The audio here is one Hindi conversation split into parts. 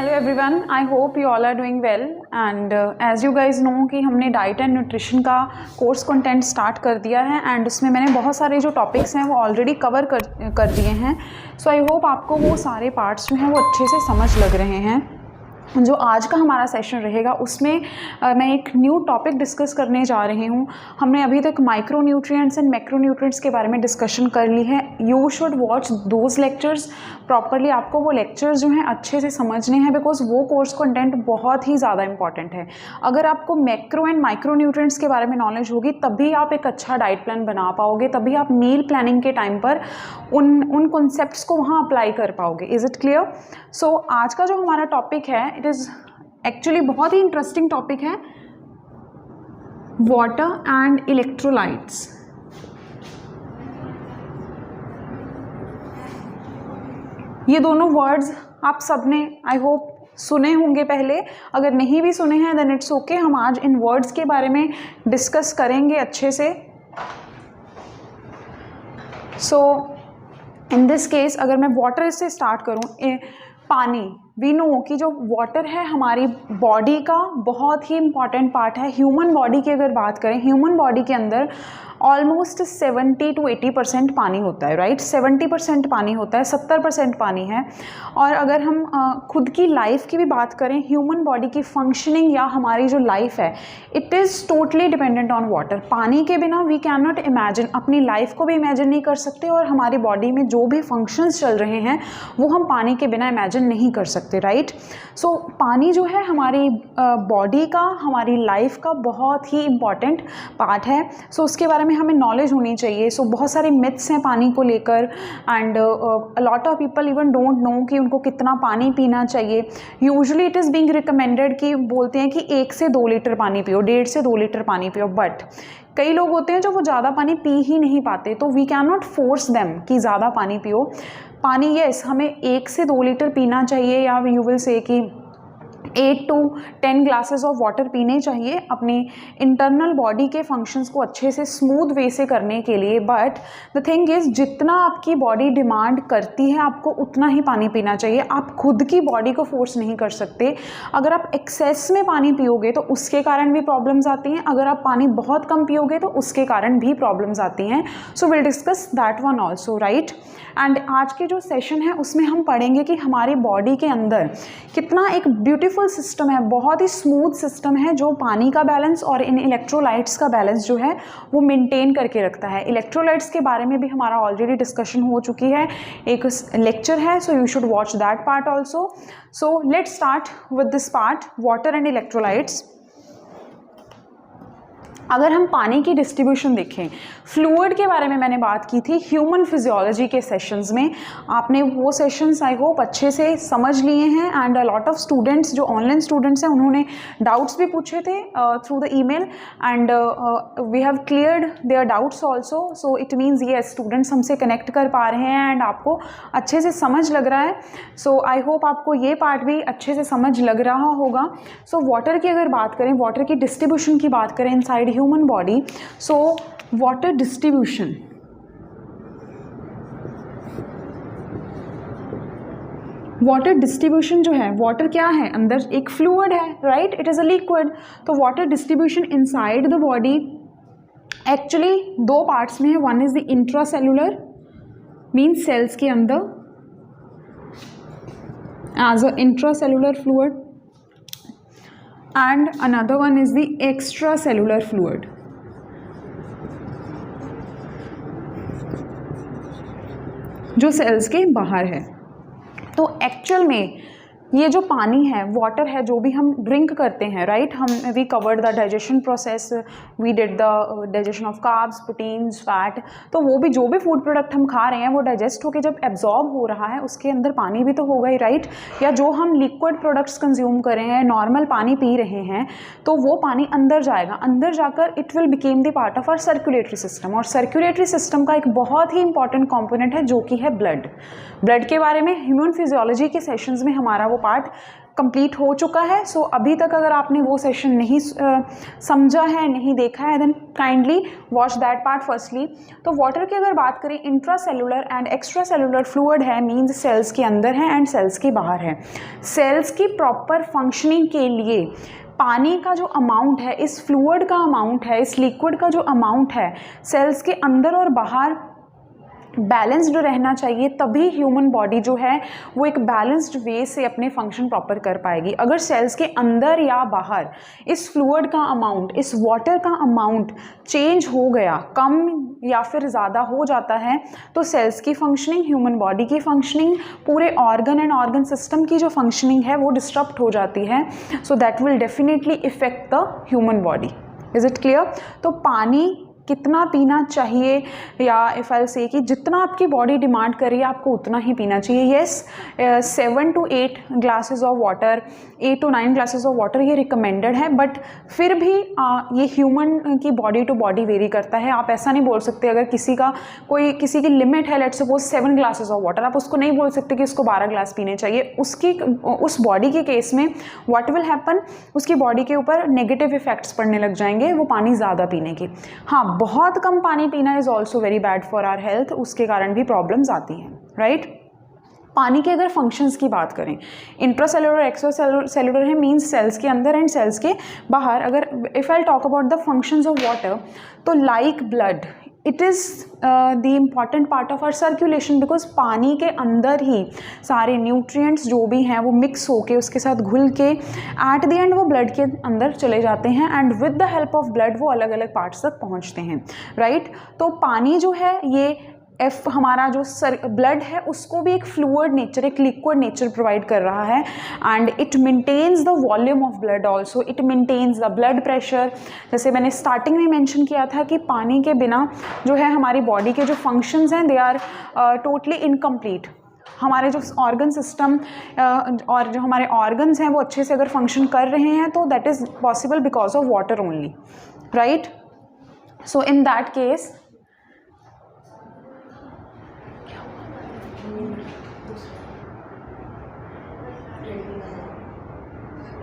Hello everyone, I hope you all are doing well and as you guys know कि हमने डाइट एंड न्यूट्रिशन का कोर्स कंटेंट स्टार्ट कर दिया है एंड उसमें मैंने बहुत सारे जो टॉपिक्स हैं वो ऑलरेडी कवर कर दिए हैं। सो आई होप आपको वो सारे पार्ट्स जो हैं वो अच्छे से समझ लग रहे हैं। जो आज का हमारा सेशन रहेगा उसमें मैं एक न्यू टॉपिक डिस्कस करने जा रही हूँ। हमने अभी तक micro nutrients and macro nutrients के बारे में डिस्कशन कर ली है। You should watch those lectures properly. आपको वो लेक्चर्स जो हैं अच्छे से समझने हैं बिकॉज वो कोर्स कंटेंट बहुत ही ज़्यादा इंपॉर्टेंट है। अगर आपको मैक्रो एंड माइक्रो न्यूट्रिएंट्स के बारे में नॉलेज होगी तभी आप एक अच्छा डाइट प्लान बना पाओगे, तभी आप मील प्लानिंग के टाइम पर उन कॉन्सेप्ट्स को वहाँ अप्लाई कर पाओगे। Is it clear? सो आज का जो हमारा टॉपिक है इट इज़ एक्चुअली बहुत ही इंटरेस्टिंग टॉपिक है, वाटर एंड इलेक्ट्रोलाइट्स। ये दोनों वर्ड्स आप सबने आई होप सुने होंगे पहले। अगर नहीं भी सुने हैं देन इट्स ओके। हम आज इन वर्ड्स के बारे में डिस्कस करेंगे अच्छे से। सो इन दिस केस अगर मैं वाटर से स्टार्ट करूँ, पानी, वी नो कि जो वाटर है हमारी बॉडी का बहुत ही इम्पॉर्टेंट पार्ट है। ह्यूमन बॉडी की अगर बात करें, ह्यूमन बॉडी के अंदर ऑलमोस्ट 70 to 80% पानी होता है, राइट। 70% पानी होता है, 70% पानी है। और अगर हम खुद की लाइफ की भी बात करें, ह्यूमन बॉडी की फंक्शनिंग या हमारी जो लाइफ है it is totally dependent on water. पानी के बिना वी कैन नॉट इमेजिन, अपनी लाइफ को भी इमेजिन नहीं कर सकते और हमारी बॉडी में जो भी फंक्शंस चल रहे हैं वो हम पानी के बिना इमेजिन नहीं कर सकते, राइट। सो पानी जो है हमारी बॉडी का, हमारी लाइफ का बहुत ही इम्पॉर्टेंट पार्ट है। सो उसके बारे में हमें नॉलेज होनी चाहिए। सो बहुत सारे मिथ्स हैं पानी को लेकर and a lot of people even don't know कि उनको कितना पानी पीना चाहिए। Usually it is being recommended कि बोलते हैं कि 1 से 2 लीटर पानी पियो, 1.5 से 2 लीटर पानी पियो। बट कई लोग होते हैं जो वो ज़्यादा पानी पी ही नहीं पाते, तो we can not force them कि ज़्यादा पानी पियो। पानी यस हमें 1 से 2 लीटर पीना चाहिए, या यू विल से कि 8 to 10 ग्लासेस ऑफ वाटर पीने चाहिए अपनी इंटरनल बॉडी के फंक्शंस को अच्छे से स्मूथ वे से करने के लिए। बट द थिंग इज़ जितना आपकी बॉडी डिमांड करती है आपको उतना ही पानी पीना चाहिए। आप खुद की बॉडी को फोर्स नहीं कर सकते। अगर आप एक्सेस में पानी पियोगे तो उसके कारण भी प्रॉब्लम्स आती हैं, अगर आप पानी बहुत कम पियोगे तो उसके कारण भी प्रॉब्लम्स आती हैं। So will discuss that one also, right. And आज के जो सेशन है उसमें हम पढ़ेंगे कि हमारी बॉडी के अंदर कितना एक ब्यूटीफुल सिस्टम है, बहुत ही स्मूथ सिस्टम है जो पानी का बैलेंस और इन इलेक्ट्रोलाइट्स का बैलेंस जो है वो मेंटेन करके रखता है। इलेक्ट्रोलाइट्स के बारे में भी हमारा ऑलरेडी डिस्कशन हो चुकी है, एक लेक्चर है, so you should watch that part also. So let's start with this part, water and electrolytes. अगर हम पानी की डिस्ट्रीब्यूशन देखें, फ्लूइड के बारे में मैंने बात की थी ह्यूमन फिजियोलॉजी के सेशंस में। आपने वो सेशंस आई होप अच्छे से समझ लिए हैं and a lot of students जो ऑनलाइन स्टूडेंट्स हैं उन्होंने डाउट्स भी पूछे थे through the email and we have cleared their doubts also. So it means yes students हमसे कनेक्ट कर पा रहे हैं एंड आपको अच्छे से समझ लग रहा है। सो आई होप आपको ये पार्ट भी अच्छे से समझ लग रहा होगा। सो वाटर की अगर बात करें, वाटर की डिस्ट्रीब्यूशन की बात करें inside human body, so water distribution, water distribution जो है, वाटर क्या है, अंदर एक फ्लूइड है, right, it is a liquid. तो water distribution inside the body actually 2 parts में है। One is the intracellular, means cells के अंदर as a intracellular fluid, and another one is the extracellular fluid, जो सेल्स के बाहर है। तो एक्चुअल में ये जो पानी है, वाटर है, जो भी हम ड्रिंक करते हैं, राइट, हम we covered the digestion process, we did the digestion of carbs, proteins, fat. तो वो भी जो भी फूड प्रोडक्ट हम खा रहे हैं वो डाइजेस्ट होकर जब एब्जॉर्ब हो रहा है उसके अंदर पानी भी तो होगा ही, राइट। या जो हम लिक्विड प्रोडक्ट्स कंज्यूम कर रहे हैं, नॉर्मल पानी पी रहे हैं, तो वो पानी अंदर जाएगा, अंदर जाकर it will became the part of our circulatory system. और सर्कुलेटरी सिस्टम का एक बहुत ही इंपॉर्टेंट कॉम्पोनेंट है जो कि है ब्लड। ब्लड के बारे में ह्यूमन फिजियोलॉजी के सेशंस में हमारा वो पार्ट कंप्लीट हो चुका है. सो अभी तक अगर आपने वो सेशन नहीं समझा है, नहीं देखा है, then kindly watch that part firstly. तो वाटर की अगर बात करें, intra cellular and extra cellular fluid है, मीन्स सेल्स के अंदर है एंड सेल्स के बाहर है. सेल्स की प्रॉपर फंक्शनिंग के लिए पानी का जो अमाउंट है, इस फ्लूइड का अमाउंट है, इस लिक्विड का जो अमाउंट है, सेल्स के अंदर और बाहर बैलेंस्ड रहना चाहिए. तभी ह्यूमन बॉडी जो है वो एक बैलेंस्ड वे से अपने फंक्शन प्रॉपर कर पाएगी. अगर सेल्स के अंदर या बाहर इस फ्लूइड का अमाउंट, इस वाटर का अमाउंट चेंज हो गया, कम या फिर ज़्यादा हो जाता है, तो सेल्स की फंक्शनिंग, ह्यूमन बॉडी की फंक्शनिंग, पूरे ऑर्गन एंड ऑर्गन सिस्टम की जो फंक्शनिंग है वो डिस्टर्ब हो जाती है. So that will definitely effect the human body. Is it clear? तो पानी कितना पीना चाहिए, या इफ़ आई से कि जितना आपकी बॉडी डिमांड कर रही है आपको उतना ही पीना चाहिए. Yes, 7 to 8 glasses of water, 8 to 9 glasses of water ये रिकमेंडेड है. बट फिर भी ये ह्यूमन की बॉडी टू बॉडी वेरी करता है. आप ऐसा नहीं बोल सकते, अगर किसी की लिमिट है, let's suppose 7 glasses of water, आप उसको नहीं बोल सकते कि उसको 12 ग्लास पीने चाहिए. उस बॉडी के केस में व्हाट विल हैपन, उसकी बॉडी के ऊपर नेगेटिव इफेक्ट्स पड़ने लग जाएंगे वो पानी ज़्यादा पीने के. हाँ, बहुत कम पानी पीना is also very bad for our health, उसके कारण भी प्रॉब्लम्स आती हैं. राइट? पानी के अगर फंक्शंस की बात करें, इंट्रासेलुलर, एक्स्ट्रा सेलुलर है, मीन्स सेल्स के अंदर एंड सेल्स के बाहर. अगर if I talk about the functions of water, तो like blood, it is the important part of our circulation, because पानी के अंदर ही सारे न्यूट्रिएंट्स जो भी हैं वो मिक्स होके, उसके साथ घुल के एट द एंड वो ब्लड के अंदर चले जाते हैं, and with the help of blood वो अलग अलग पार्ट्स तक पहुंचते हैं. राइट? तो पानी जो है ये हमारा जो ब्लड है उसको भी एक फ्लूइड नेचर, एक लिक्विड नेचर प्रोवाइड कर रहा है, and it maintains the volume of blood also, it maintains the blood pressure. जैसे मैंने स्टार्टिंग में मेंशन किया था कि पानी के बिना जो है हमारी बॉडी के जो फंक्शंस हैं दे आर टोटली इनकम्प्लीट. हमारे जो ऑर्गन सिस्टम और जो हमारे ऑर्गन्स हैं वो अच्छे से अगर फंक्शन कर रहे हैं तो that is possible because of water only. Right? So in that case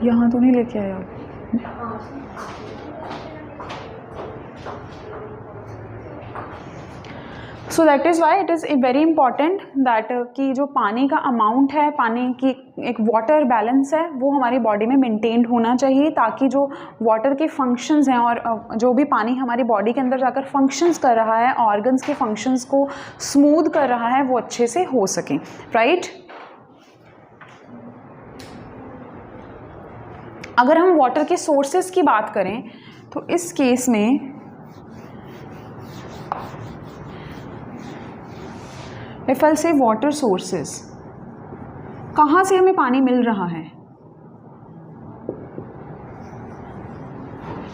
यहाँ तो नहीं लेके आया. So that is why it is very important that कि जो पानी का अमाउंट है, पानी की एक वाटर बैलेंस है, वो हमारी बॉडी में मेंटेन्ड होना चाहिए, ताकि जो वाटर के फंक्शंस हैं और जो भी पानी हमारी बॉडी के अंदर जाकर फंक्शंस कर रहा है, ऑर्गन्स के फंक्शंस को स्मूथ कर रहा है, वो अच्छे से हो सकें. राइट? अगर हम वाटर के सोर्सेज की बात करें तो इस केस में इफ आई से वाटर सोर्सेज, कहाँ से हमें पानी मिल रहा है?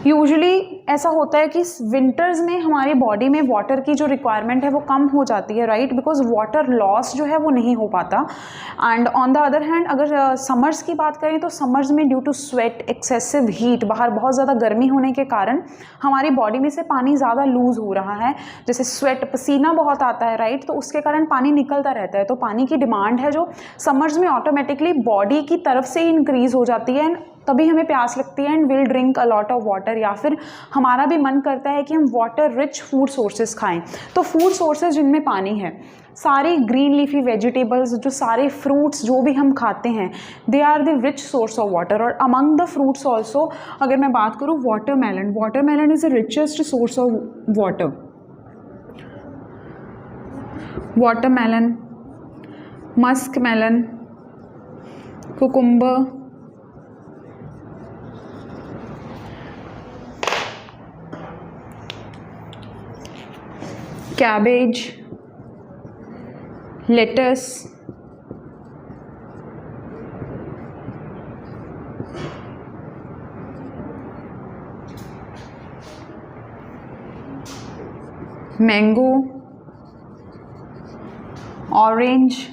यूजुअली ऐसा होता है कि विंटर्स में हमारी बॉडी में वाटर की जो रिक्वायरमेंट है वो कम हो जाती है. राइट? बिकॉज वाटर लॉस जो है वो नहीं हो पाता. And on the other hand अगर समर्स की बात करें तो समर्स में due to sweat, excessive heat, बाहर बहुत ज़्यादा गर्मी होने के कारण हमारी बॉडी में से पानी ज़्यादा लूज़ हो रहा है. जैसे स्वेट, पसीना बहुत आता है. राइट? तो उसके कारण पानी निकलता रहता है. तो पानी की डिमांड है जो समर्स में ऑटोमेटिकली बॉडी की तरफ से इंक्रीज़ हो जाती है, एंड तभी हमें प्यास लगती है and will drink a lot of water. या फिर हमारा भी मन करता है कि हम वाटर रिच फूड सोर्सेज खाएं. तो फूड सोर्सेज जिनमें पानी है, सारे ग्रीन लीफी वेजिटेबल्स, जो सारे फ्रूट्स जो भी हम खाते हैं, they are the rich source of water. और अमंग द फ्रूट्स ऑल्सो अगर मैं बात करूँ, watermelon, watermelon is the richest source of water. Watermelon, musk melon, cucumber, cabbage, lettuce, mango, orange,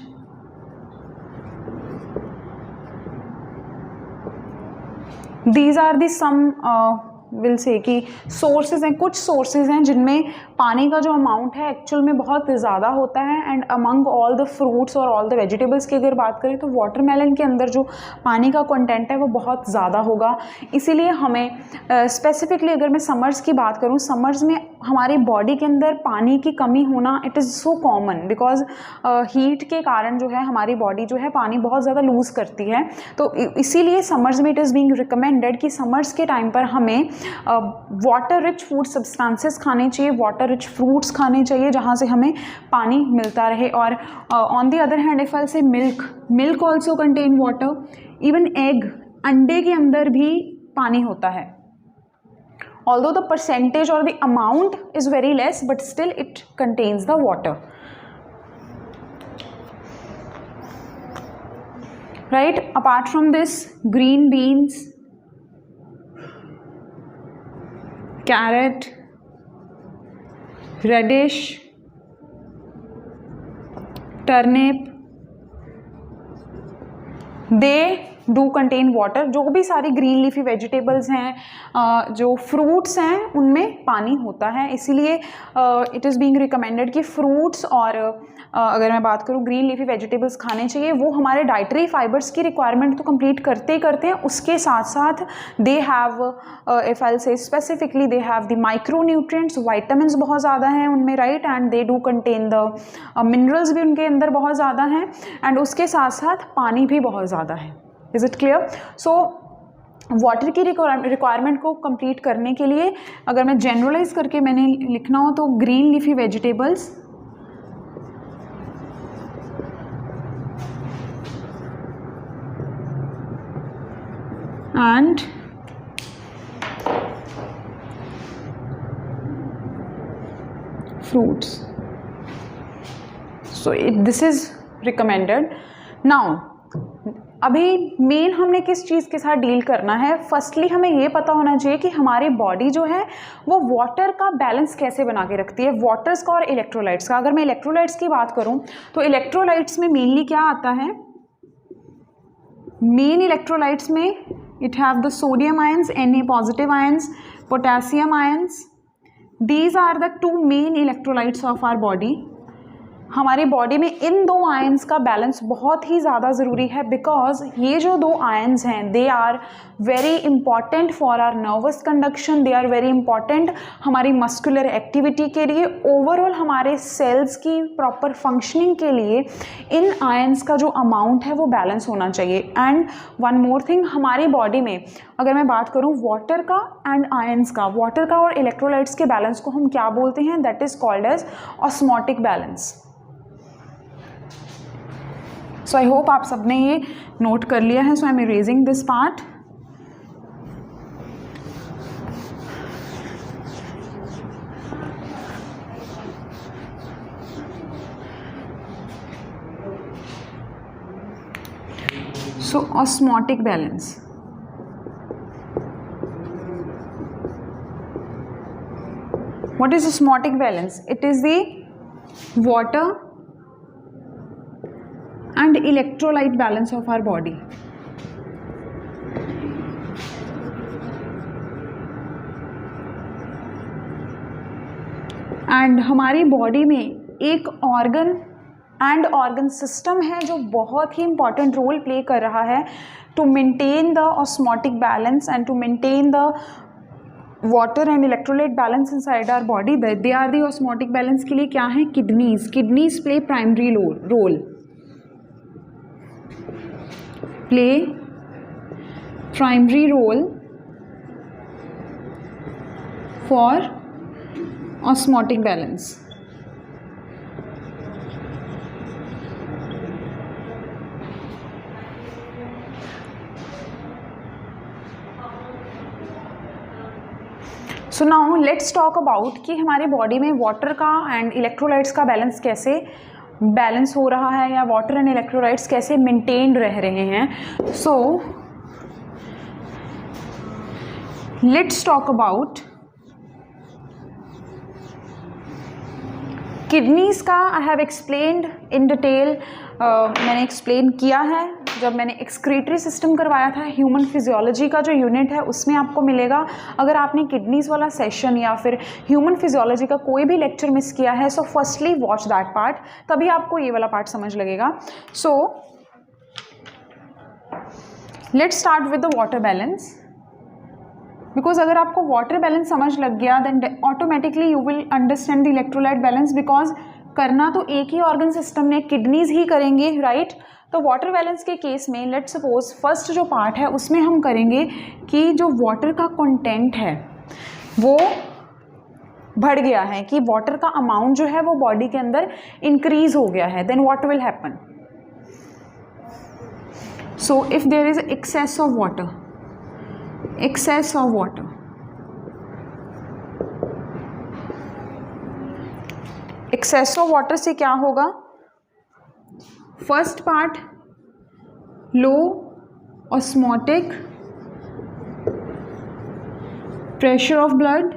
these are the some will say कि सोर्सेज हैं, कुछ सोर्सेज हैं जिनमें पानी का जो अमाउंट है एक्चुअल में बहुत ज़्यादा होता है। And among all the fruits और ऑल द वेजिटेबल्स की अगर बात करें तो वाटरमेलन के अंदर जो पानी का कंटेंट है वो बहुत ज़्यादा होगा। इसीलिए हमें स्पेसिफिकली अगर मैं समर्स की बात करूँ, समर्स में हमारी बॉडी के अंदर पानी की कमी होना it is so common, because heat के कारण जो है हमारी बॉडी जो है पानी बहुत ज़्यादा लूज़ करती है। तो इसीलिए समर्स में इट इज़ बीइंग रिकमेंडेड कि समर्स के टाइम पर हमें वाटर रिच फूड सब्सटेंसेस खाने चाहिए, वाटर रिच फ्रूट्स खाने चाहिए जहाँ से हमें पानी मिलता रहे। और on the other hand if I say milk also contain water, even egg, अंडे के अंदर भी पानी होता है। Although the percentage or the amount is very less, but still it contains the water. Right? Apart from this, green beans, carrot, radish, turnip, they do contain water. जो भी सारी ग्रीन लीफी वेजिटेबल्स हैं, जो फ्रूट्स हैं, उनमें पानी होता है। इसीलिए इट इज़ बीइंग रिकमेंडेड कि फ्रूट्स और अगर मैं बात करूँ ग्रीन लीफी वेजिटेबल्स खाने चाहिए। वो हमारे डाइटरी फाइबर्स की रिक्वायरमेंट तो कंप्लीट करते ही करते हैं, उसके साथ साथ दे हैव, इफ आई से specifically, they have the micro nutrients, vitamins बहुत ज़्यादा हैं उनमें, right. And they do contain the minerals भी उनके अंदर बहुत ज़्यादा हैं, एंड उसके साथ साथ पानी भी बहुत ज़्यादा है। Is it clear? So water की रिक्वायरमेंट को कंप्लीट करने के लिए अगर मैं जनरलाइज करके मैंने लिखना हो तो green leafy vegetables, and fruits. So this is recommended. Now अभी मेन हमने किस चीज़ के साथ डील करना है। फर्स्टली हमें ये पता होना चाहिए कि हमारी बॉडी जो है वो वाटर का बैलेंस कैसे बना के रखती है, वाटर्स का और इलेक्ट्रोलाइट्स का। अगर मैं इलेक्ट्रोलाइट्स की बात करूं तो इलेक्ट्रोलाइट्स में मेनली क्या आता है, मेन इलेक्ट्रोलाइट्स में it have the sodium ions, Na positive ions, potassium ions. These are the two main electrolytes of our body. हमारी बॉडी में इन दो आयंस का बैलेंस बहुत ही ज़्यादा ज़रूरी है, बिकॉज ये जो दो आयंस हैं they are very important for our nervous conduction, they are very important हमारी मस्कुलर एक्टिविटी के लिए, ओवरऑल हमारे सेल्स की प्रॉपर फंक्शनिंग के लिए इन आयंस का जो अमाउंट है वो बैलेंस होना चाहिए। एंड वन मोर थिंग, हमारी बॉडी में अगर मैं बात करूँ वाटर का एंड आयंस का, वाटर का और इलेक्ट्रोलाइट्स के बैलेंस को हम क्या बोलते हैं, that is called as osmotic balance. So I hope आप सबने ये नोट कर लिया है। So I am erasing this part. So osmotic balance, what is osmotic balance? It is the water and electrolyte balance of our body. And हमारी बॉडी में एक ऑर्गन एंड ऑर्गन सिस्टम है जो बहुत ही इंपॉर्टेंट रोल प्ले कर रहा है to maintain the osmotic balance and to maintain the water and electrolyte balance inside our body. They are the osmotic balance के लिए क्या है, kidneys. Kidneys play primary role, play primary role for osmotic balance. So now let's talk about कि हमारी बॉडी में वाटर का एंड इलेक्ट्रोलाइट्स का बैलेंस कैसे बैलेंस हो रहा है, या वाटर एंड इलेक्ट्रोलाइट्स कैसे मेंटेन्ड रह रहे हैं। So let's talk about kidneys का। I have explained in detail मैंने एक्सप्लेन किया है जब मैंने एक्सक्रीटरी सिस्टम करवाया था। ह्यूमन फिजियोलॉजी का जो यूनिट है उसमें आपको मिलेगा। अगर आपने किडनीज वाला सेशन या फिर ह्यूमन फिजियोलॉजी का कोई भी लेक्चर मिस किया है, so firstly watch that part, तभी आपको ये वाला पार्ट समझ लगेगा। So let's start with the water balance, because अगर आपको वाटर बैलेंस समझ लग गया then automatically you will understand the electrolyte balance, because करना तो एक ही ऑर्गन सिस्टम ने, किडनीज ही करेंगे, राइट। तो वाटर बैलेंस के केस में लेट्स सपोज फर्स्ट जो पार्ट है उसमें हम करेंगे कि जो वाटर का कंटेंट है वो बढ़ गया है, कि वाटर का अमाउंट जो है वो बॉडी के अंदर इंक्रीज हो गया है, then what will happen. So if there is excess of water, excess of water, excess of water से क्या होगा? First part low osmotic pressure of blood,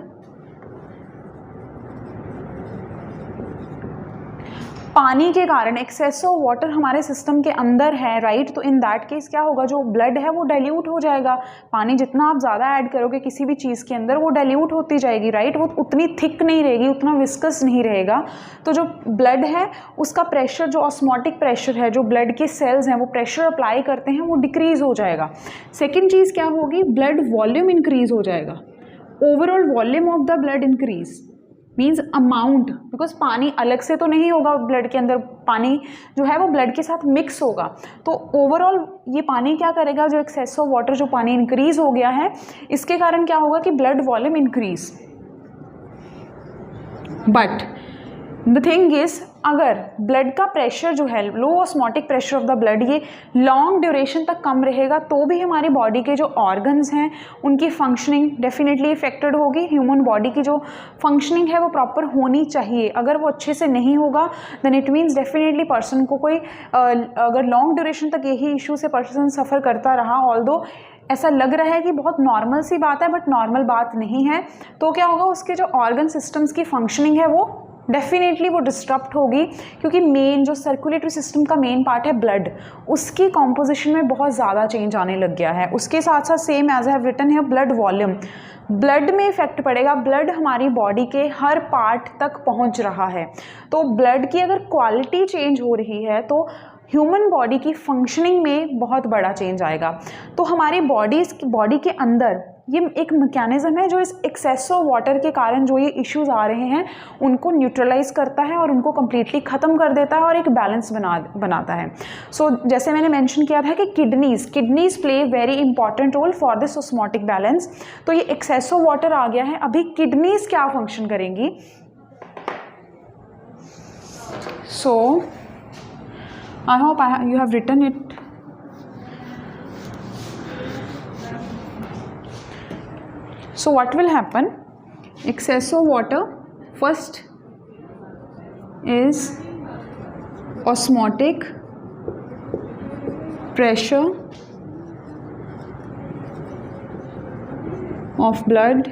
पानी के कारण एक्सेस ऑफ वाटर हमारे सिस्टम के अंदर है, राइट। तो इन दैट केस क्या होगा, जो ब्लड है वो डाइल्यूट हो जाएगा। पानी जितना आप ज़्यादा ऐड करोगे किसी भी चीज़ के अंदर वो डाइल्यूट होती जाएगी, राइट। वो उतनी थिक नहीं रहेगी, उतना विस्कस नहीं रहेगा। तो जो ब्लड है उसका प्रेशर, जो ऑस्मोटिक प्रेशर है, जो ब्लड के सेल्स हैं वो प्रेशर अप्लाई करते हैं, वो डिक्रीज़ हो जाएगा। सेकेंड चीज़ क्या होगी, ब्लड वॉल्यूम इंक्रीज़ हो जाएगा। Overall volume of the blood increase means amount, because पानी अलग से तो नहीं होगा ब्लड के अंदर, पानी जो है वो ब्लड के साथ मिक्स होगा। तो ओवरऑल ये पानी क्या करेगा, जो एक्सेस ऑफ वाटर, जो पानी इंक्रीज हो गया है, इसके कारण क्या होगा कि blood volume increase. But the thing is, अगर ब्लड का प्रेशर जो है, low osmotic pressure of the blood, ये लॉन्ग ड्यूरेशन तक कम रहेगा, तो भी हमारी बॉडी के जो ऑर्गन्स हैं उनकी फंक्शनिंग डेफिनेटली इफेक्टेड होगी। ह्यूमन बॉडी की जो फंक्शनिंग है वो प्रॉपर होनी चाहिए। अगर वो अच्छे से नहीं होगा then it means definitely person को कोई अगर लॉन्ग ड्यूरेशन तक यही इशू से पर्सन सफ़र करता रहा, ऑल्दो ऐसा लग रहा है कि बहुत नॉर्मल सी बात है बट नॉर्मल बात नहीं है, तो क्या होगा, उसके जो ऑर्गन सिस्टम्स की फंक्शनिंग है वो डेफिनेटली वो डिस्टर्ब होगी। क्योंकि मेन जो सर्कुलेटरी सिस्टम का मेन पार्ट है ब्लड, उसकी कॉम्पोजिशन में बहुत ज़्यादा चेंज आने लग गया है। उसके साथ साथ same as I have written है ब्लड वॉल्यूम, ब्लड में इफेक्ट पड़ेगा। ब्लड हमारी बॉडी के हर पार्ट तक पहुंच रहा है, तो ब्लड की अगर क्वालिटी चेंज हो रही है तो ह्यूमन बॉडी की फंक्शनिंग में बहुत बड़ा चेंज आएगा। तो हमारी बॉडी के अंदर ये एक मैकेनिज्म है जो इस एक्सेस ऑफ वाटर के कारण जो ये इश्यूज आ रहे हैं उनको न्यूट्रलाइज करता है और उनको कम्प्लीटली ख़त्म कर देता है और एक बैलेंस बनाता है। सो जैसे मैंने मेंशन किया था कि kidneys play very important role for this osmotic balance. तो ये एक्सेस ऑफ वाटर आ गया है, अभी किडनीज क्या फंक्शन करेंगी। So I hope you have written it. So what will happen? Excess of water first is osmotic pressure of blood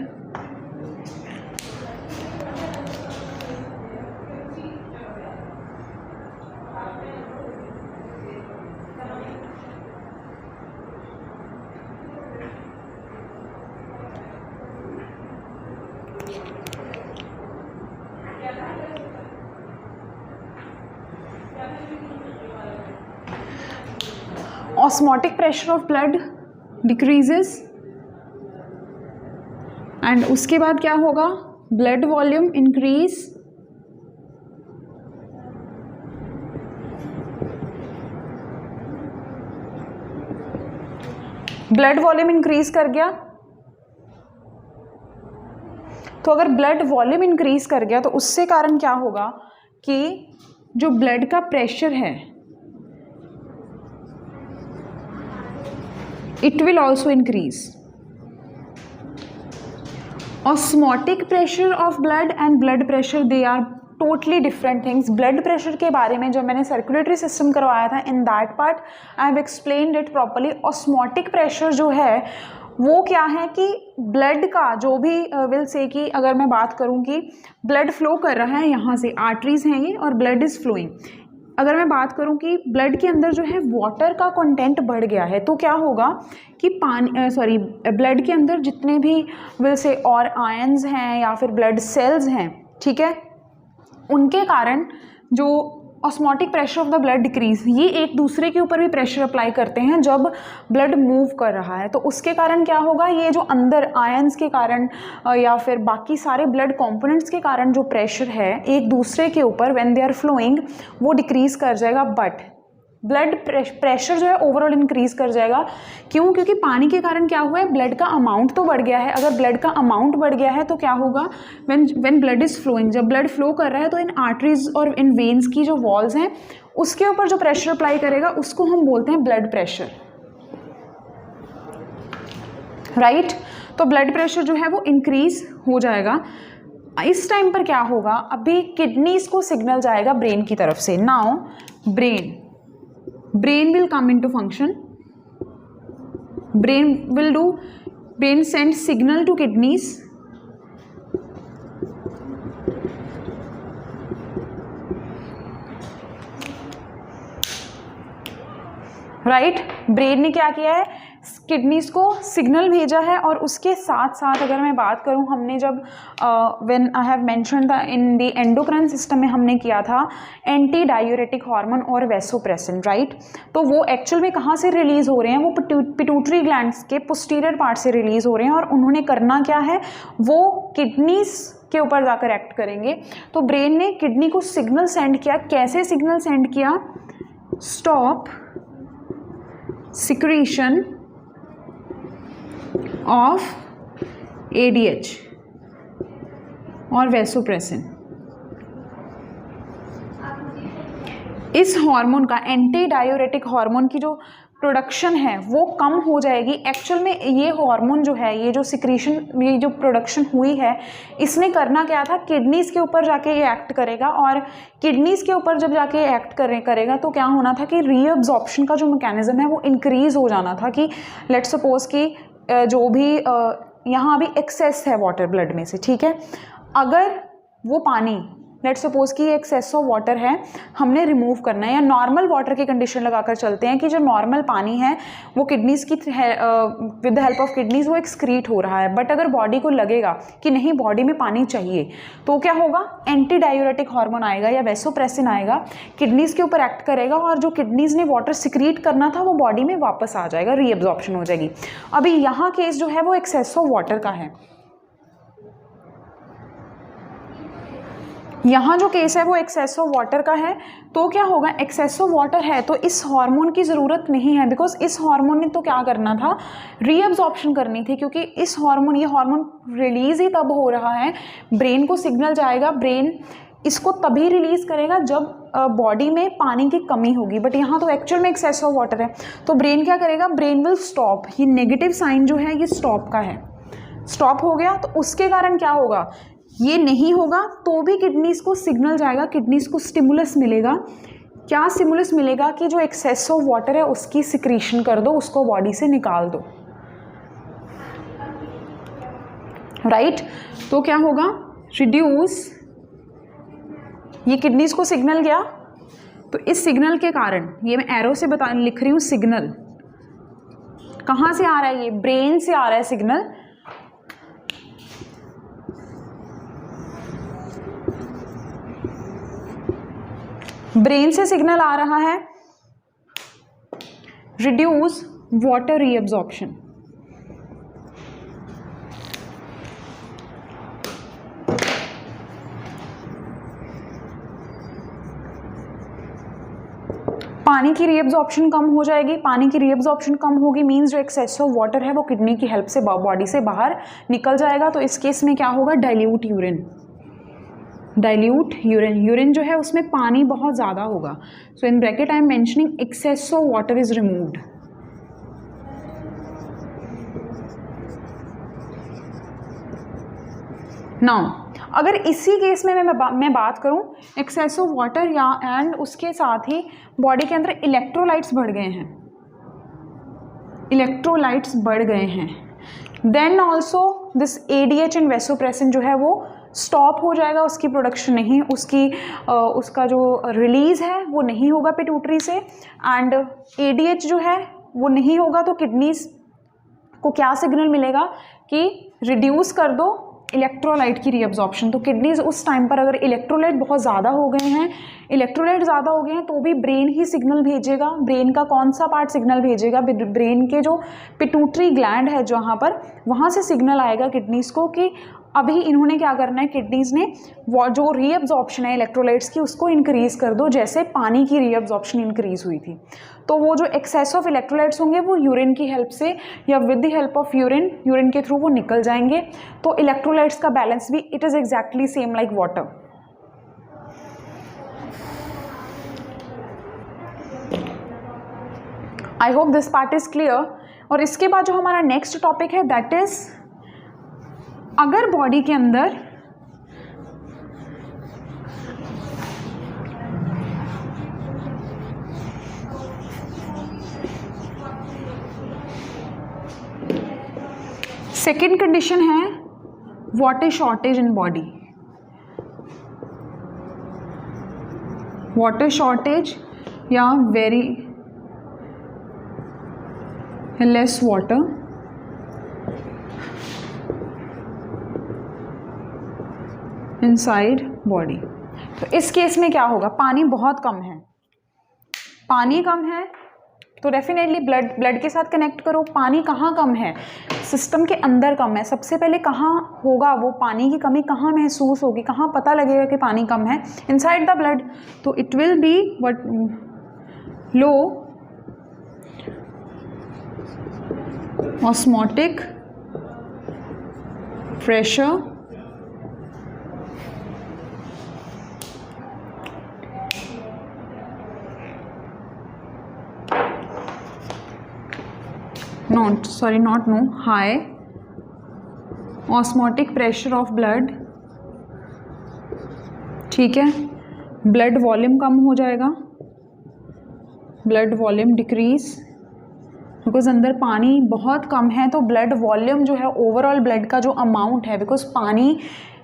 osmotic pressure of blood decreases and उसके बाद क्या होगा, blood volume increase, blood volume increase कर गया। तो अगर ब्लड वॉल्यूम इंक्रीज कर गया तो उससे कारण क्या होगा कि जो ब्लड का प्रेशर है it will also increase. Osmotic pressure of blood and blood pressure, they are totally different things. Blood pressure के बारे में जब मैंने circulatory system करवाया था, in that part I have explained it properly. Osmotic pressure जो है वो क्या है कि ब्लड का जो भी विल से कि अगर मैं बात करूँ कि ब्लड फ्लो कर रहा है, यहाँ से आर्टरीज हैं ये और ब्लड इज़ फ्लोइंग, अगर मैं बात करूं कि ब्लड के अंदर जो है वाटर का कंटेंट बढ़ गया है, तो क्या होगा कि ब्लड के अंदर जितने भी विल से और आयंस हैं या फिर ब्लड सेल्स हैं, ठीक है, उनके कारण जो osmotic pressure of the blood decrease, ये एक दूसरे के ऊपर भी प्रेशर अप्लाई करते हैं जब ब्लड मूव कर रहा है। तो उसके कारण क्या होगा, ये जो अंदर आयंस के कारण या फिर बाकी सारे ब्लड कंपोनेंट्स के कारण जो प्रेशर है एक दूसरे के ऊपर व्हेन दे आर फ्लोइंग, वो डिक्रीज कर जाएगा। बट ब्लड प्रेशर जो है ओवरऑल इंक्रीज कर जाएगा। क्यों? क्योंकि पानी के कारण क्या हुआ है, ब्लड का अमाउंट तो बढ़ गया है। अगर ब्लड का अमाउंट बढ़ गया है तो क्या होगा, व्हेन ब्लड इज फ्लोइंग, जब ब्लड फ्लो कर रहा है तो इन आर्टरीज और इन वेन्स की जो वॉल्स हैं उसके ऊपर जो प्रेशर अप्लाई करेगा उसको हम बोलते हैं ब्लड प्रेशर, राइट। तो ब्लड प्रेशर जो है वो इंक्रीज हो जाएगा। इस टाइम पर क्या होगा, अभी किडनीज को सिग्नल जाएगा ब्रेन की तरफ से। Now brain will come into function. Brain sends signal to kidneys, right. Brain ने क्या किया है, किडनीज को सिग्नल भेजा है। और उसके साथ साथ अगर मैं बात करूं, हमने जब when I have mentioned in the endocrine system में हमने किया था एंटी डायूरेटिक हार्मोन और वेसोप्रेसिन, राइट। तो वो एक्चुअल में कहाँ से रिलीज हो रहे हैं, वो पिट्यूटरी ग्लैंड्स के पोस्टीरियर पार्ट से रिलीज हो रहे हैं। और उन्होंने करना क्या है, वो किडनीज के ऊपर जाकर एक्ट करेंगे। तो ब्रेन ने किडनी को सिग्नल सेंड किया। कैसे सिग्नल सेंड किया, स्टॉप सिक्रीशन ऑफ ADH और वेसोप्रेसिन। इस हार्मोन का, एंटी डायूरेटिक हार्मोन की जो प्रोडक्शन है वो कम हो जाएगी। एक्चुअल में ये हार्मोन जो है, ये जो सिक्रीशन, ये जो प्रोडक्शन हुई है, इसने करना क्या था, किडनीज के ऊपर जाके ये एक्ट करेगा। और किडनीज के ऊपर जब जाके एक्ट करेगा तो क्या होना था कि रीअब्जॉर्प्शन का जो मैकेनिज्म है वो इंक्रीज हो जाना था। कि लेट्स सपोज कि जो भी यहाँ अभी एक्सेस है वाटर ब्लड में से, ठीक है, अगर वो पानी लेट्स सपोज कि एक्सेस ऑफ वाटर है, हमने रिमूव करना है, या नॉर्मल वाटर की कंडीशन लगाकर चलते हैं कि जो नॉर्मल पानी है वो किडनीज की with the help of kidneys वो एक्सक्रीट हो रहा है। बट अगर बॉडी को लगेगा कि नहीं बॉडी में पानी चाहिए, तो क्या होगा, एंटी डायूरेटिक हार्मोन आएगा या वेसोप्रेसिन आएगा, किडनीज के ऊपर एक्ट करेगा और जो किडनीज ने वाटर सिक्रीट करना था वो बॉडी में वापस आ जाएगा, रीअब्जॉर्प्शन हो जाएगी। अभी यहाँ केस जो है वो एक्सेस ऑफ वाटर का है। यहाँ जो केस है वो एक्सेस ऑफ वाटर का है। तो क्या होगा, एक्सेस ऑफ वाटर है तो इस हार्मोन की ज़रूरत नहीं है, बिकॉज इस हार्मोन ने तो क्या करना था, रीअब्जॉर्प्शन करनी थी। क्योंकि इस हार्मोन, ये हार्मोन रिलीज ही तब हो रहा है, ब्रेन को सिग्नल जाएगा, ब्रेन इसको तभी रिलीज करेगा जब बॉडी में पानी की कमी होगी। बट यहाँ तो एक्चुअल में एक्सेस ऑफ वाटर है, तो ब्रेन क्या करेगा, ब्रेन विल स्टॉप। ये नेगेटिव साइन जो है ये स्टॉप का है, स्टॉप हो गया। तो उसके कारण क्या होगा, ये नहीं होगा तो भी किडनीज को सिग्नल जाएगा, किडनीज को स्टिमुलस मिलेगा। क्या स्टिमुलस मिलेगा कि जो एक्सेस ऑफ वाटर है उसकी सिक्रीशन कर दो, उसको बॉडी से निकाल दो, राइट। तो क्या होगा, रिड्यूस, ये किडनीज को सिग्नल गया, तो इस सिग्नल के कारण, ये मैं एरो से लिख रही हूँ, सिग्नल कहाँ से आ रहा है, ये ब्रेन से आ रहा है सिग्नल। ब्रेन से सिग्नल आ रहा है, रिड्यूस वाटर रीअब्जॉर्प्शन। पानी की रीअब्जॉर्प्शन कम हो जाएगी। पानी की रीअब्जॉर्प्शन कम होगी मींस जो एक्सेस ऑफ वाटर है वो किडनी की हेल्प से बॉडी से बाहर निकल जाएगा। तो इस केस में क्या होगा, dilute urine, dilute urine, urine जो है उसमें पानी बहुत ज़्यादा होगा। So in bracket I am mentioning excess of water is removed. Now अगर इसी केस में मैं बात करूं एक्सेस ऑफ वाटर या एंड उसके साथ ही बॉडी के अंदर इलेक्ट्रोलाइट्स बढ़ गए हैं, इलेक्ट्रोलाइट्स बढ़ गए हैं, then also this ADH and vasopressin जो है वो स्टॉप हो जाएगा, उसकी प्रोडक्शन नहीं, उसका जो रिलीज़ है वो नहीं होगा पिट्यूटरी से, एंड ADH जो है वो नहीं होगा, तो किडनीज को क्या सिग्नल मिलेगा कि रिड्यूस कर दो इलेक्ट्रोलाइट की रीअब्जॉर्प्शन। तो किडनीज उस टाइम पर अगर इलेक्ट्रोलाइट बहुत ज़्यादा हो गए हैं, तो भी ब्रेन ही सिग्नल भेजेगा। ब्रेन का कौन सा पार्ट सिग्नल भेजेगा? ब्रेन के जो पिट्यूटरी ग्लैंड है जहाँ पर, वहाँ से सिग्नल आएगा किडनीज को कि अभी इन्होंने क्या करना है, किडनीज ने वो जो रीअब्जॉर्प्शन है इलेक्ट्रोलाइट्स की उसको इंक्रीज कर दो, जैसे पानी की रीअब्जॉर्प्शन इंक्रीज हुई थी। तो वो जो एक्सेस ऑफ इलेक्ट्रोलाइट्स होंगे वो यूरिन की हेल्प से या with the help of urine के थ्रू वो निकल जाएंगे। तो इलेक्ट्रोलाइट्स का बैलेंस भी it is exactly same like water. I hope this part is clear. और इसके बाद जो हमारा नेक्स्ट टॉपिक है दैट इज, अगर बॉडी के अंदर सेकेंड कंडीशन है water shortage in body, water shortage या very less water inside body. तो इस केस में क्या होगा, पानी बहुत कम है, पानी कम है तो डेफिनेटली ब्लड के साथ कनेक्ट करो। पानी कहाँ कम है? सिस्टम के अंदर कम है। सबसे पहले कहाँ होगा वो पानी की कमी, कहाँ महसूस होगी, कहाँ पता लगेगा कि पानी कम है? Inside the blood. तो it will be what, low osmotic pressure high osmotic pressure of blood. ठीक है, ब्लड वॉल्यूम कम हो जाएगा, ब्लड वॉल्यूम डिक्रीज, बिकॉज अंदर पानी बहुत कम है। तो ब्लड वॉल्यूम जो है, ओवरऑल ब्लड का जो अमाउंट है, बिकॉज पानी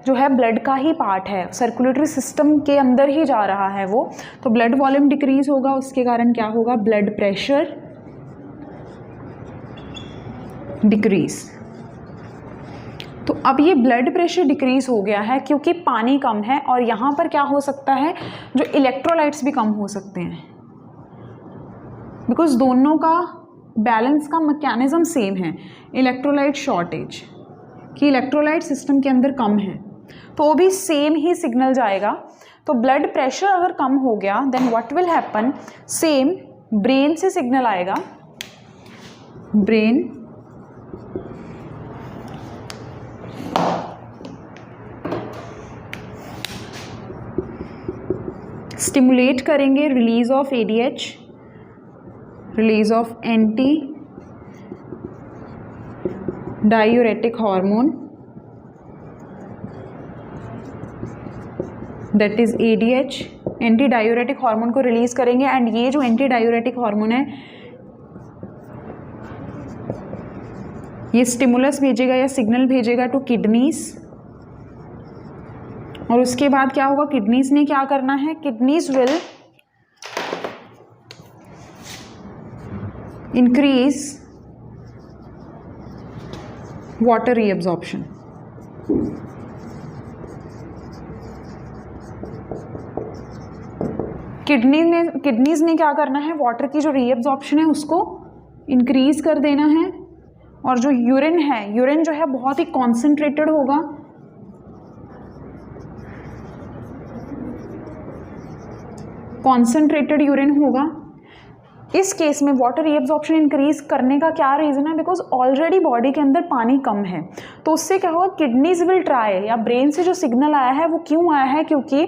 जो है ब्लड का ही पार्ट है, सर्कुलेटरी सिस्टम के अंदर ही जा रहा है वो, तो ब्लड वॉल्यूम डिक्रीज होगा। उसके कारण क्या होगा, ब्लड प्रेशर डिक्रीज। तो अब ये ब्लड प्रेशर डिक्रीज हो गया है क्योंकि पानी कम है, और यहाँ पर क्या हो सकता है, जो इलेक्ट्रोलाइट्स भी कम हो सकते हैं, बिकॉज दोनों का बैलेंस का मैकेनिज्म सेम है। इलेक्ट्रोलाइट शॉर्टेज कि इलेक्ट्रोलाइट सिस्टम के अंदर कम है, तो वो भी सेम ही सिग्नल जाएगा। तो ब्लड प्रेशर अगर कम हो गया then what will happen, same brain से सिग्नल आएगा, ब्रेन स्टिमुलेट करेंगे release of ADH, release of anti diuretic hormone that is ADH। Anti diuretic hormone को रिलीज करेंगे, एंड ये जो एंटी डायूरेटिक हार्मोन है ये स्टिमुलस भेजेगा या सिग्नल भेजेगा टू किडनीज। और उसके बाद क्या होगा, किडनीज ने क्या करना है, kidneys will increase water reabsorption. Kidneys ने क्या करना है, वाटर की जो रीअब्जॉर्प्शन है उसको इंक्रीज कर देना है, और जो यूरिन है, यूरिन जो है बहुत ही कॉन्सेंट्रेटेड होगा, कॉन्सेंट्रेटेड यूरिन होगा। इस केस में वाटर रीअब्जॉर्प्शन इंक्रीज करने का क्या रीज़न है, बिकॉज ऑलरेडी बॉडी के अंदर पानी कम है। तो उससे क्या होगा, किडनीज विल ट्राई, या ब्रेन से जो सिग्नल आया है वो क्यों आया है, क्योंकि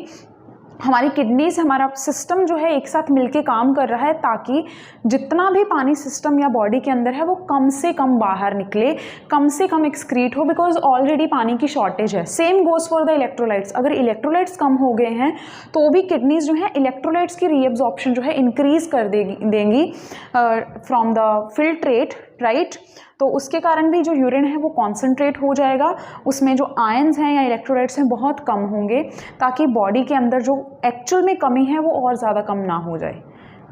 हमारी किडनीज, हमारा सिस्टम जो है एक साथ मिलके काम कर रहा है ताकि जितना भी पानी सिस्टम या बॉडी के अंदर है वो कम से कम बाहर निकले, कम से कम एक्सक्रीट हो, बिकॉज ऑलरेडी पानी की शॉर्टेज है। Same goes for the electrolytes. अगर इलेक्ट्रोलाइट्स कम हो गए हैं तो भी किडनीज जो है इलेक्ट्रोलाइट्स की रीअब्जॉर्प्शन जो है इंक्रीज कर देंगी फ्रॉम द फिल्ट्रेट राइट। तो उसके कारण भी जो यूरिन है वो कॉन्सेंट्रेट हो जाएगा, उसमें जो आयंस हैं या इलेक्ट्रोलाइट्स हैं बहुत कम होंगे, ताकि बॉडी के अंदर जो एक्चुअल में कमी है वो और ज़्यादा कम ना हो जाए,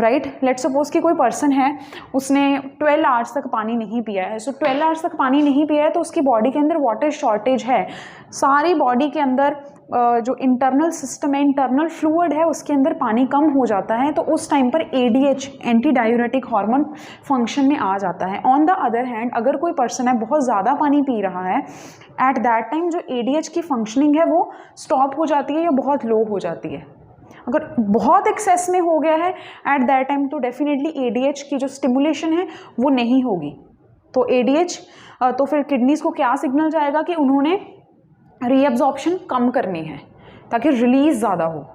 राइट। लेट्स सपोज कि कोई पर्सन है, उसने 12 आवर्स तक पानी नहीं पिया है। सो 12 आवर्स तक पानी नहीं पिया है तो उसकी बॉडी के अंदर वाटर शॉर्टेज है, सारी बॉडी के अंदर जो इंटरनल सिस्टम है, इंटरनल फ्लूइड है, उसके अंदर पानी कम हो जाता है। तो उस टाइम पर ADH anti diuretic hormone function में आ जाता है। ऑन द अदर हैंड अगर कोई पर्सन है बहुत ज़्यादा पानी पी रहा है, एट दैट टाइम जो ADH की फंक्शनिंग है वो स्टॉप हो जाती है या बहुत लो हो जाती है। अगर बहुत एक्सेस में हो गया है एट दैट टाइम तो डेफिनेटली ADH की जो स्टिमुलेशन है वो नहीं होगी। तो ADH तो फिर किडनीज को क्या सिग्नल जाएगा कि उन्होंने रीअब्जॉर्प्शन कम करनी है ताकि रिलीज ज़्यादा हो।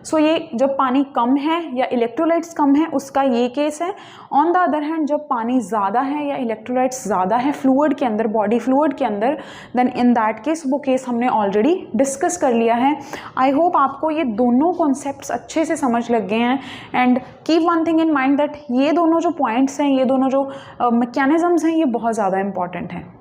सो ये जब पानी कम है या इलेक्ट्रोलाइट्स कम है उसका ये केस है। ऑन द अदर हैंड जब पानी ज़्यादा है या इलेक्ट्रोलाइट्स ज़्यादा है फ्लूइड के अंदर, बॉडी फ्लूइड के अंदर, देन इन दैट केस वो केस हमने ऑलरेडी डिस्कस कर लिया है। आई होप आपको ये दोनों कॉन्सेप्ट्स अच्छे से समझ लग गए हैं। And keep one thing in mind that ये दोनों जो पॉइंट्स हैं, ये दोनों जो मैकेनिज्म्स हैं, ये बहुत ज़्यादा इंपॉर्टेंट हैं।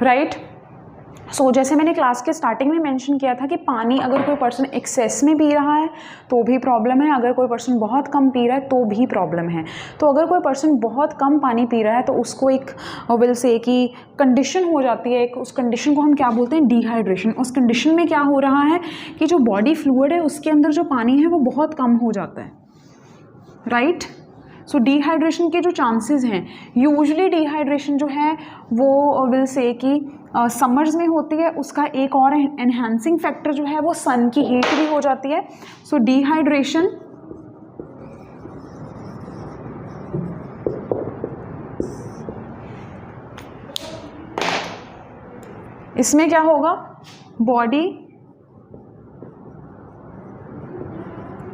राइट। सो जैसे मैंने क्लास के स्टार्टिंग में मेंशन किया था कि पानी अगर कोई पर्सन एक्सेस में पी रहा है तो भी प्रॉब्लम है, अगर कोई पर्सन बहुत कम पी रहा है तो भी प्रॉब्लम है। तो अगर कोई पर्सन बहुत कम पानी पी रहा है तो उसको एक विल से कि कंडीशन हो जाती है, एक उस कंडीशन को हम क्या बोलते हैं, डिहाइड्रेशन। उस कंडीशन में क्या हो रहा है कि जो बॉडी फ्लूइड है उसके अंदर जो पानी है वो बहुत कम हो जाता है, राइट। सो डिहाइड्रेशन के जो चांसेस हैं, यूजुअली डिहाइड्रेशन जो है वो विल से कि समर्स में होती है। उसका एक और एनहांसिंग फैक्टर जो है वो सन की हीट भी हो जाती है। सो डिहाइड्रेशन इसमें क्या होगा, बॉडी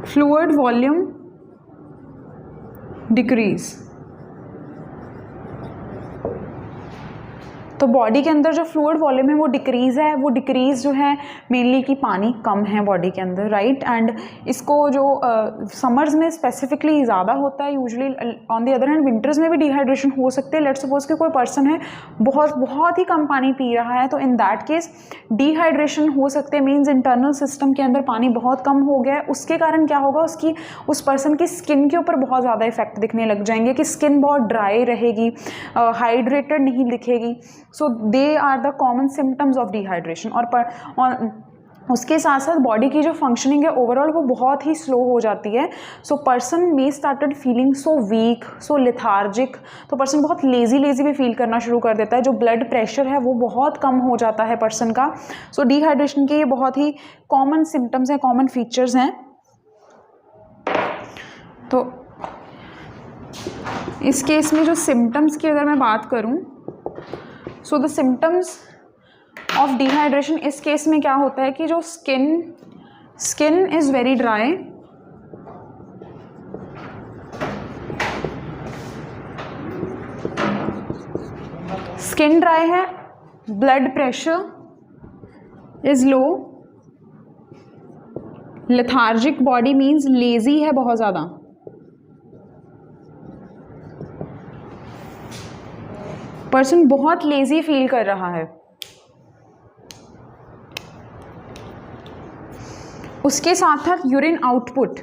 फ्लूइड वॉल्यूम डिक्रीज। तो बॉडी के अंदर जो फ्लूइड वॉल्यूम है वो डिक्रीज है। वो डिक्रीज जो है मेनली कि पानी कम है बॉडी के अंदर, राइट। एंड इसको जो समर्स में स्पेसिफिकली ज़्यादा होता है usually. On the other hand winters में भी डिहाइड्रेशन हो सकते हैं। लेट्स सपोज कि कोई पर्सन है बहुत ही कम पानी पी रहा है, तो इन दैट केस डिहाइड्रेशन हो सकते हैं। मीन्स इंटरनल सिस्टम के अंदर पानी बहुत कम हो गया है। उसके कारण क्या होगा, उस पर्सन की स्किन के ऊपर बहुत ज़्यादा इफेक्ट दिखने लग जाएंगे कि स्किन बहुत ड्राई रहेगी, हाइड्रेटेड नहीं दिखेगी। So they are the common symptoms of dehydration. और उसके साथ साथ बॉडी की जो फंक्शनिंग है ओवरऑल वो बहुत ही स्लो हो जाती है। So person may started feeling so weak, so lethargic. तो पर्सन बहुत लेजी भी फील करना शुरू कर देता है। जो ब्लड प्रेशर है वो बहुत कम हो जाता है पर्सन का। सो डिहाइड्रेशन के ये बहुत ही कॉमन सिम्टम्स हैं, कॉमन फीचर्स हैं। तो इस केस में जो सिम्टम्स की अगर मैं बात करूं, so the symptoms of dehydration इस केस में क्या होता है कि जो skin is very dry, skin dry है, blood pressure is low, lethargic body means lazy है बहुत ज़्यादा, पर्सन बहुत लेजी फील कर रहा है। उसके साथ साथ यूरिन आउटपुट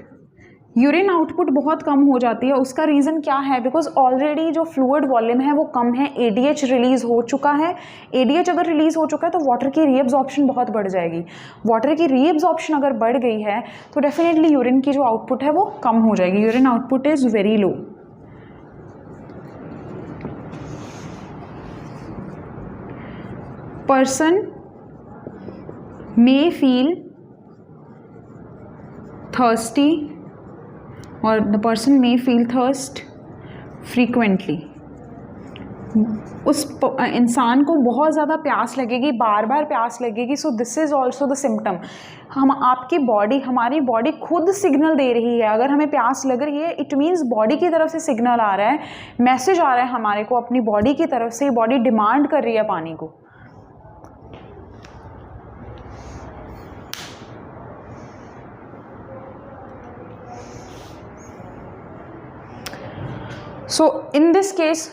बहुत कम हो जाती है। उसका रीज़न क्या है, बिकॉज ऑलरेडी जो फ्लूइड वॉल्यूम है वो कम है, ADH रिलीज हो चुका है। ADH अगर रिलीज हो चुका है तो वाटर की रीअब्जॉर्प्शन बहुत बढ़ जाएगी। वाटर की रीअब्जॉर्प्शन अगर बढ़ गई है तो डेफिनेटली यूरिन की जो आउटपुट है वो कम हो जाएगी। Urine output is very low. Person may feel thirsty or the person may feel thirst frequently. उस इंसान को बहुत ज़्यादा प्यास लगेगी, बार बार प्यास लगेगी। So this is also the symptom. आपकी बॉडी, हमारी बॉडी खुद सिग्नल दे रही है। अगर हमें प्यास लग रही है, इट मीन्स बॉडी की तरफ से सिग्नल आ रहा है, मैसेज आ रहा है हमारे को अपनी बॉडी की तरफ से। बॉडी डिमांड कर रही है पानी को। सो इन दिस केस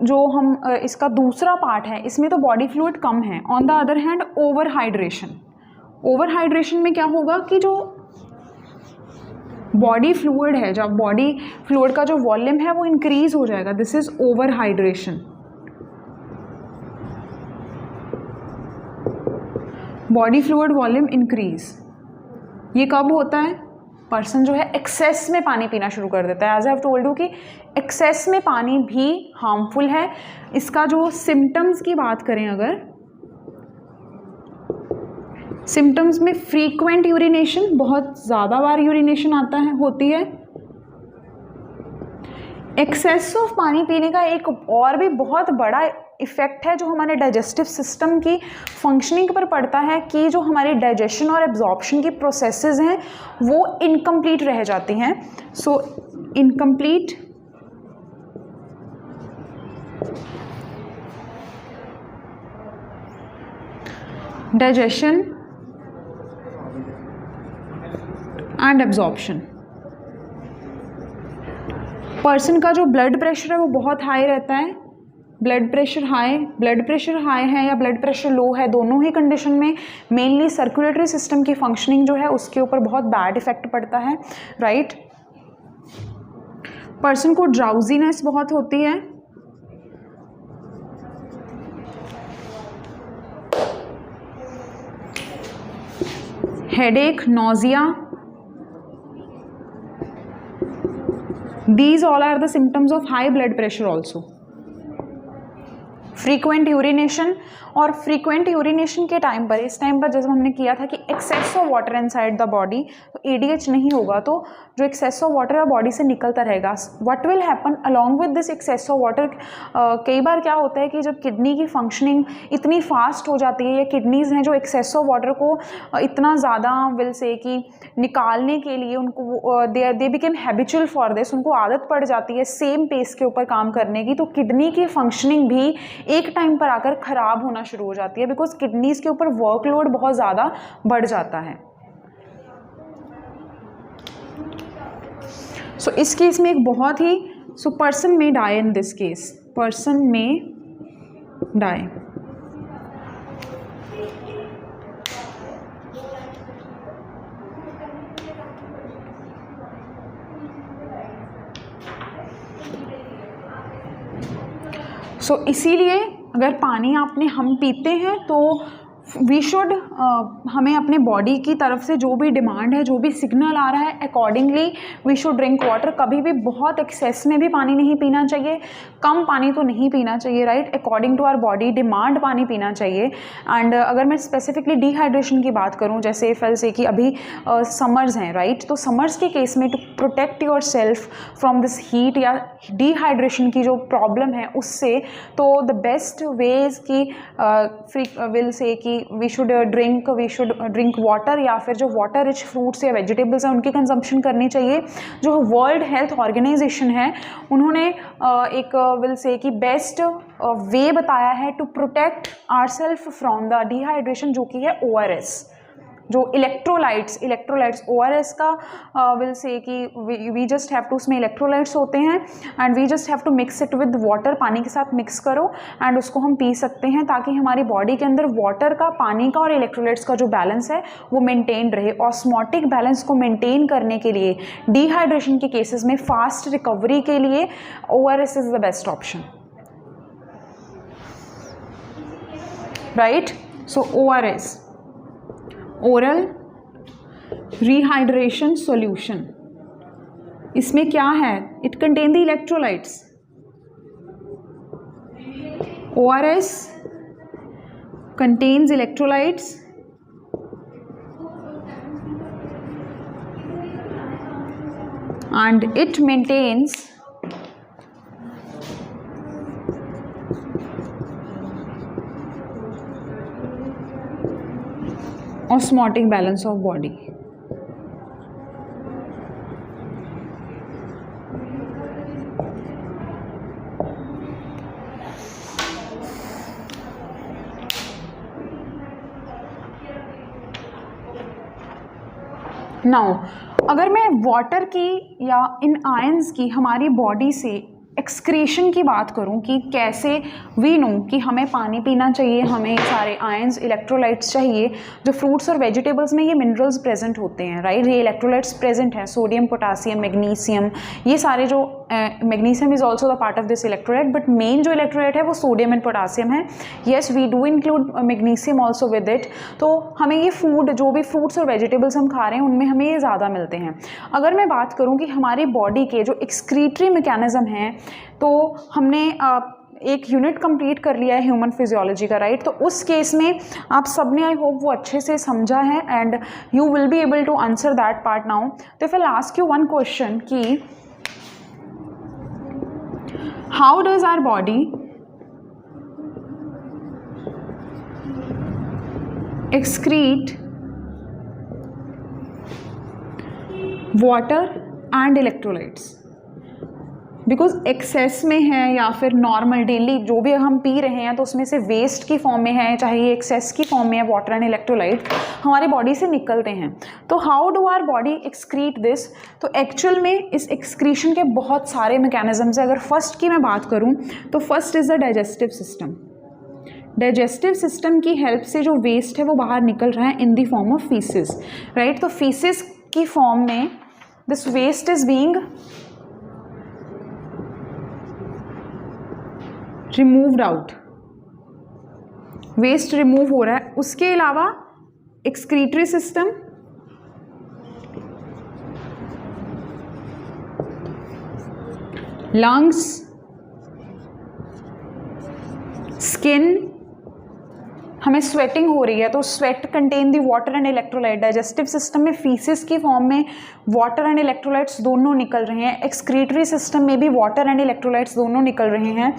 जो हम इसका दूसरा पार्ट है, इसमें तो बॉडी फ्लूइड कम है। On the other hand over hydration, over hydration में क्या होगा कि जो बॉडी फ्लूइड है, जब बॉडी फ्लूइड का जो वॉल्यूम है वो इंक्रीज हो जाएगा। This is over hydration. Body fluid volume increase, ये कब होता है? पर्सन जो है एक्सेस में पानी पीना शुरू कर देता है। As I have told you कि एक्सेस में पानी भी हार्मफुल है। इसका जो सिम्टम्स की बात करें, अगर सिम्टम्स में फ्रीक्वेंट यूरिनेशन, बहुत ज़्यादा बार यूरिनेशन आता है, होती है। एक्सेस ऑफ पानी पीने का एक और भी बहुत बड़ा इफ़ेक्ट है जो हमारे डाइजेस्टिव सिस्टम की फंक्शनिंग पर पड़ता है कि जो हमारी डाइजेशन और एब्जॉर्प्शन की प्रोसेसेस हैं वो इनकम्प्लीट रह जाती हैं। So incomplete digestion and absorption. Person का जो ब्लड प्रेशर है वो बहुत हाई रहता है। ब्लड प्रेशर हाई है या ब्लड प्रेशर लो है, दोनों ही कंडीशन में मेनली सर्कुलेटरी सिस्टम की फंक्शनिंग जो है उसके ऊपर बहुत बैड इफेक्ट पड़ता है, राइट। पर्सन को ड्राउजीनेस बहुत होती है। Headache, nausea, these all are the symptoms of high blood pressure also. Frequent urination, और फ्रीक्वेंट यूरिनेशन के टाइम पर, इस टाइम पर जैसे हमने किया था कि excess of water inside the body, तो एडीएच नहीं होगा, तो जो एक्सेस ऑफ वाटर है बॉडी से निकलता रहेगा। What will happen along with this excess of water, कई बार क्या होता है कि जब किडनी की फंक्शनिंग इतनी फास्ट हो जाती है, या किडनीज़ हैं जो एक्सेस ऑफ वाटर को इतना ज़्यादा विल से कि निकालने के लिए उनको they became habitual for this, उनको आदत पड़ जाती है सेम पेस के ऊपर काम करने की, तो किडनी की फंक्शनिंग भी एक टाइम पर आकर ख़राब होना शुरू हो जाती है, बिकॉज किडनीज के ऊपर वर्कलोड बहुत ज़्यादा बढ़ जाता है। सो इस केस में एक बहुत ही, so person may die in this case, person may die. So इसीलिए अगर पानी हम पीते हैं तो वी शुड, हमें अपने बॉडी की तरफ से जो भी डिमांड है, जो भी सिग्नल आ रहा है, accordingly we should drink water. कभी भी बहुत एक्सेस में भी पानी नहीं पीना चाहिए, कम पानी तो नहीं पीना चाहिए, right. According to our body demand पानी पीना चाहिए। एंड अगर मैं स्पेसिफिकली डिहाइड्रेशन की बात करूं, जैसे फल से कि अभी समर्स हैं, राइट, तो समर्स के केस में to protect yourself from this heat या डिहाइड्रेशन की जो प्रॉब्लम है उससे, तो द बेस्ट वेज की विल से कि वी शुड ड्रिंक वाटर, या फिर जो वाटर रिच फ्रूट्स या वेजिटेबल्स हैं उनकी कंजम्पशन करनी चाहिए। जो वर्ल्ड हेल्थ ऑर्गेनाइजेशन है उन्होंने एक विल से कि बेस्ट वे बताया है to protect our self from the dehydration, जो कि है ORS। जो इलेक्ट्रोलाइट्स ORS का विल से कि वी जस्ट हैव टू, उसमें इलेक्ट्रोलाइट्स होते हैं and we just have to mix it with water, पानी के साथ मिक्स करो एंड उसको हम पी सकते हैं, ताकि हमारी बॉडी के अंदर वाटर का, पानी का और इलेक्ट्रोलाइट्स का जो बैलेंस है वो मेंटेन रहे। ऑस्मोटिक बैलेंस को मेंटेन करने के लिए डिहाइड्रेशन के केसेस में फास्ट रिकवरी के लिए ORS is the best option, right. So ORS, oral rehydration solution, इसमें क्या है? It contain the electrolytes. ORS contains electrolytes and it maintains osmotic balance of body. Now अगर मैं वाटर की या इन आयंस की हमारी बॉडी से एक्सक्रीशन की बात करूं कि कैसे वी नो कि हमें पानी पीना चाहिए, हमें सारे आयंस इलेक्ट्रोलाइट्स चाहिए। जो फ्रूट्स और वेजिटेबल्स में ये मिनरल्स प्रेजेंट होते हैं, राइट, ये इलेक्ट्रोलाइट्स प्रेजेंट हैं, सोडियम, पोटासियम, मैग्नीशियम, ये सारे जो magnesium is also the part of this electrolyte, but main जो इलेक्ट्रोलाइट है वो सोडियम एंड पोटासियम है। Yes, we do include magnesium also with it. तो हमें ये फूड, जो भी फ्रूट्स और वेजिटेबल्स हम खा रहे हैं उनमें हमें ये ज़्यादा मिलते हैं। अगर मैं बात करूँ कि हमारी बॉडी के जो एक्सक्रीटरी मैकेनिज्म हैं, तो हमने एक यूनिट कंप्लीट कर लिया है ह्यूमन फिजियोलॉजी का, राइट। तो उस केस में आप सबने आई होप वो अच्छे से समझा है and you will be able to answer that part now. तो if I ask you one question कि how does our body excrete water and electrolytes, because excess में है या फिर नॉर्मल डेली जो भी हम पी रहे हैं तो उसमें से वेस्ट की फॉर्म में है, चाहे ये एक्सेस की फॉर्म में है, वाटर एंड इलेक्ट्रोलाइट हमारी बॉडी से निकलते हैं। तो how do our body excrete this? तो एक्चुअल में इस एक्सक्रीशन के बहुत सारे मैकेनिज्म्स हैं। अगर फर्स्ट की मैं बात करूँ तो first is the digestive system. Digestive system की हेल्प से जो वेस्ट है वो बाहर निकल रहा है in the form of faeces, right. तो फीसिस की फॉर्म में this waste is being removed out, waste remove हो रहा है। उसके अलावा एक्सक्रीटरी सिस्टम, लंग्स, स्किन, हमें स्वेटिंग हो रही है तो sweat contain the water and electrolyte. Digestive system में फीसिस की फॉर्म में वाटर एंड इलेक्ट्रोलाइट्स दोनों निकल रहे हैं। एक्सक्रीटरी सिस्टम में भी वाटर एंड इलेक्ट्रोलाइट्स दोनों निकल रहे हैं।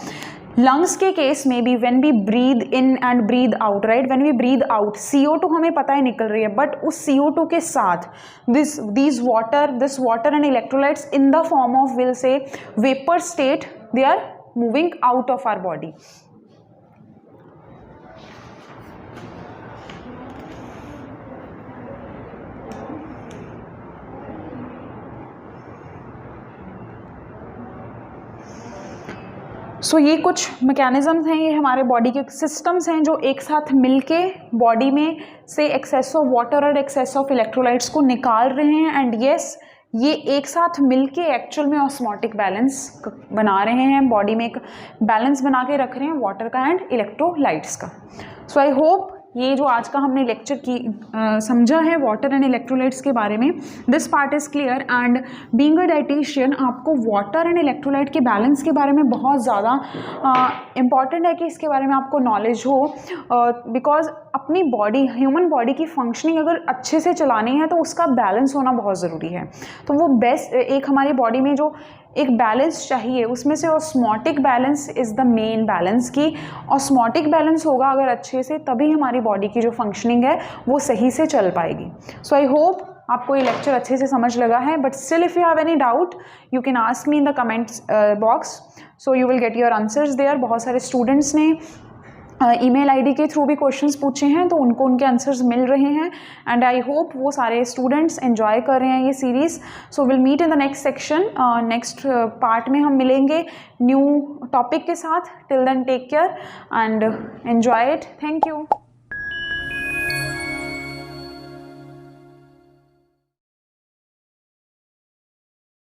लंग्स के केस में भी when we breathe in and breathe out, right, when we breathe out CO2 हमें पता है निकल रही है, बट उस CO2 के साथ this water and electrolytes in the form of, will say, vapour state, they are moving out of our body. सो ये कुछ मैकेनिज्म्स हैं, ये हमारे बॉडी के सिस्टम्स हैं जो एक साथ मिलके बॉडी में से एक्सेस ऑफ वाटर और एक्सेस ऑफ इलेक्ट्रोलाइट्स को निकाल रहे हैं। एंड येस, ये एक साथ मिलके एक्चुअल में ऑस्मोटिक बैलेंस बना रहे हैं, बॉडी में एक बैलेंस बना के रख रहे हैं वाटर का एंड इलेक्ट्रोलाइट्स का। सो आई होप ये जो आज का हमने लेक्चर की समझा है वाटर एंड इलेक्ट्रोलाइट्स के बारे में, this part is clear. And being a dietitian आपको वाटर एंड इलेक्ट्रोलाइट के बैलेंस के बारे में बहुत ज़्यादा इम्पॉर्टेंट है कि इसके बारे में आपको नॉलेज हो, बिकॉज अपनी बॉडी, ह्यूमन बॉडी की फंक्शनिंग अगर अच्छे से चलानी है तो उसका बैलेंस होना बहुत ज़रूरी है। तो वो बेस्ट, एक हमारी बॉडी में जो एक बैलेंस चाहिए उसमें से osmotic balance is the main balance, की ऑस्मोटिक बैलेंस होगा अगर अच्छे से, तभी हमारी बॉडी की जो फंक्शनिंग है वो सही से चल पाएगी। सो आई होप आपको ये लेक्चर अच्छे से समझ लगा है, but still if you have any doubt you can ask me in the comments box, so you will get your answers there. बहुत सारे स्टूडेंट्स ने ईमेल आईडी के थ्रू भी क्वेश्चंस पूछे हैं तो उनको उनके आंसर्स मिल रहे हैं एंड आई होप वो सारे स्टूडेंट्स एंजॉय कर रहे हैं ये series. So will meet in the next section, next part में हम मिलेंगे न्यू टॉपिक के साथ। Till then take care and enjoy it. Thank you.